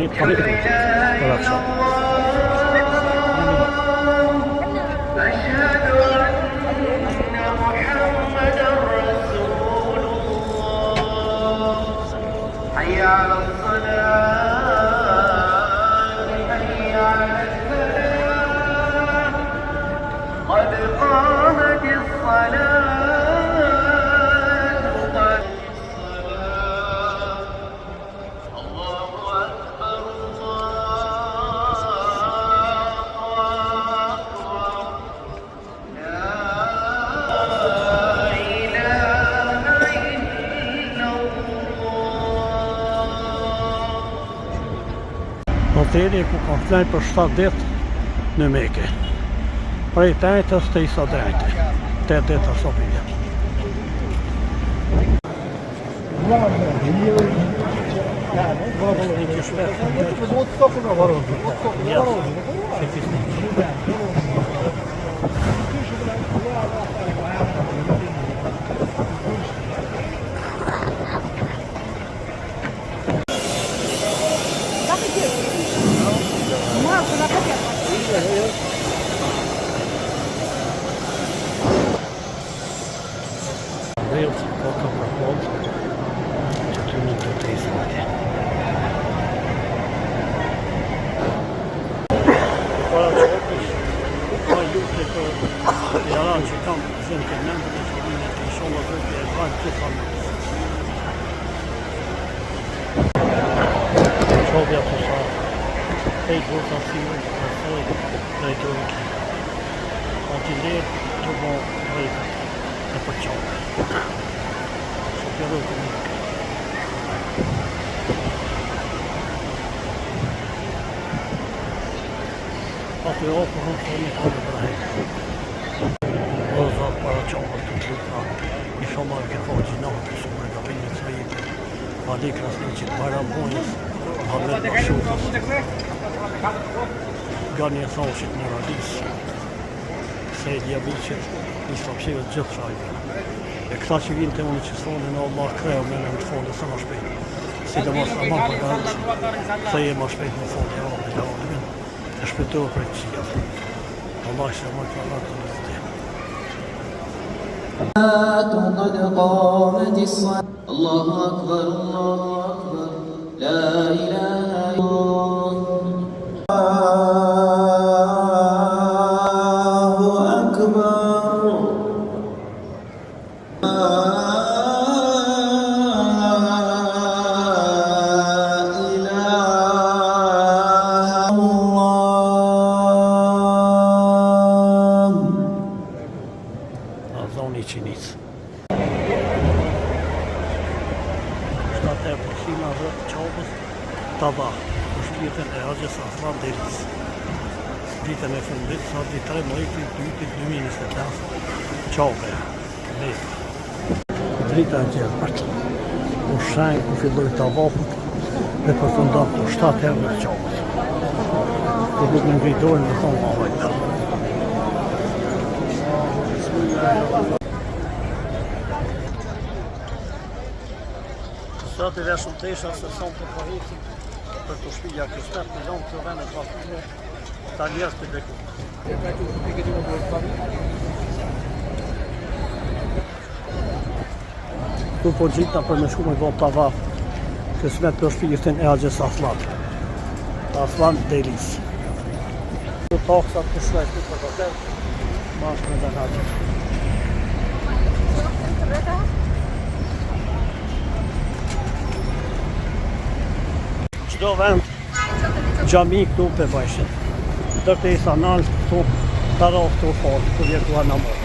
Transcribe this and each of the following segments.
të panikut për atë shumë. Hoteli ku ka flenë për 7 ditë në Mekë. Prej tajtës të isa drejtë. 8 ditë aso pide. Reels po ka përpod që të një të të isë mëtje. Para që opis, ka jute për jaran që kam zënë të nëndë dhe që vinë të isholla zëtë e vajtë të familës. Qovja të sa, e i burta sinë të thëjë dhe i të rëki. A t'i lerë të bo rejtë e për qovë. Që pjallë të një. Atë e opë rëmë të një kërë brahej. O zatë para qovë të të luka, i shumë arë ke faqë natë, shumë e gabinë të vejtë. A di krasni që të para bonjës, a me të shutës. Gani e thashit në radisë. Se e djabicit, i slapshive të gjithë shajve. E këta që vinë të unë që thonë në Allah kreo me në të fondë së më shpejt. Si të mos të ma për garanci, se je më shpejt në fondë e Allah, e shpejtohë për të qijat. Allah ishte më të Allah të në të të. قد قامت الصلاة الله أكبر الله أكبر لا إله إلا الله أكبر Qinicë. Shtate e përshima rrët qabës Taba, për shpjetën e Haxhes Aslan Delis. Ditën e fundit, sa di 3 mëjti 2025, qabe, Mekë. Drita e gjelbërt, u shenjë ku filloj Tabakut dhe përfundat të 7 herë në qabës. Ku nuk në ngritojnë në thonë ma vajta. Sot i veshëm të isha se son të përhecim për të shpija kështë të lonë të vene të vakune ta njerës të beku. Tu po gjita për me shku me vot të vaf kësmet për shpijistin e Haxhes Aslan. Aslan Delis. Tu taksat të shvejt të përdotet, mash me dhe Haxhes. Çdo vend xhami këtu për bajshin. Dërte i sanal këtu të rafë të falë, të vjetua namaz.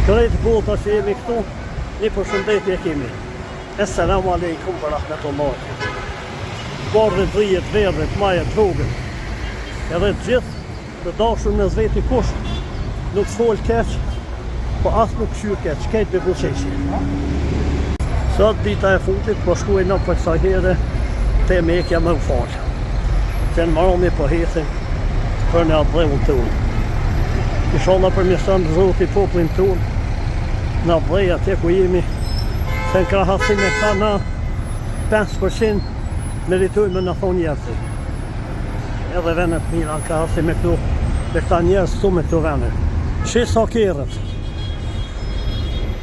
Krejtë bota që jemi këtu, një përshëndetje kemi. Esselamu alaikum wa rahmetullahi. Bardhet, dhijet, verdhet, majet, rrugën. Edhe të gjithë të dashur me zveti kush, nuk fol keq, po as nuk qyr keq, kejt be buqeqi. Sot dita e fundit, po shkuaj në për kësaj here te Mekja me u falë. Që në maromi po hethin për në atë dhevun të unë. Inshallah përmjësën Zoti poplin të unë, në atë dhej atje ku jemi, se në krahasim e këta na 5% meritojnë në thonë njerëzit. Edhe venet mira ka si me këtu, me këta njerëz këtu me këtu venet. Shi sa kerët.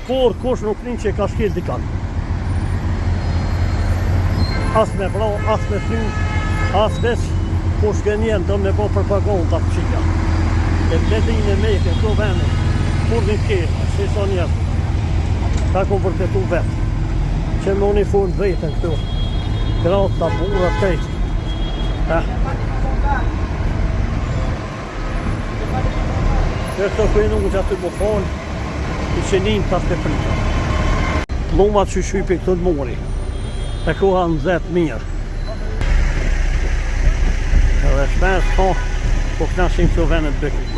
Kur kush nuk nin që ka shkel dikan. As me vro, as me fly, as veç kush gënjen do me bo propaganda të qika. E bledin e meke këtu venet, kur një kerë, shi sa njerëz. Ta ku vërtetu vetë. Që me uniform vetën këtu. Grata, burrat, krejt. Kërto kënë unë që aty më falë, i qenin të asë të frika. Plumat që shypi këtu të mori. E ku hanë zetë mirë. Edhe shpes ka, po knashim që venet bëkë.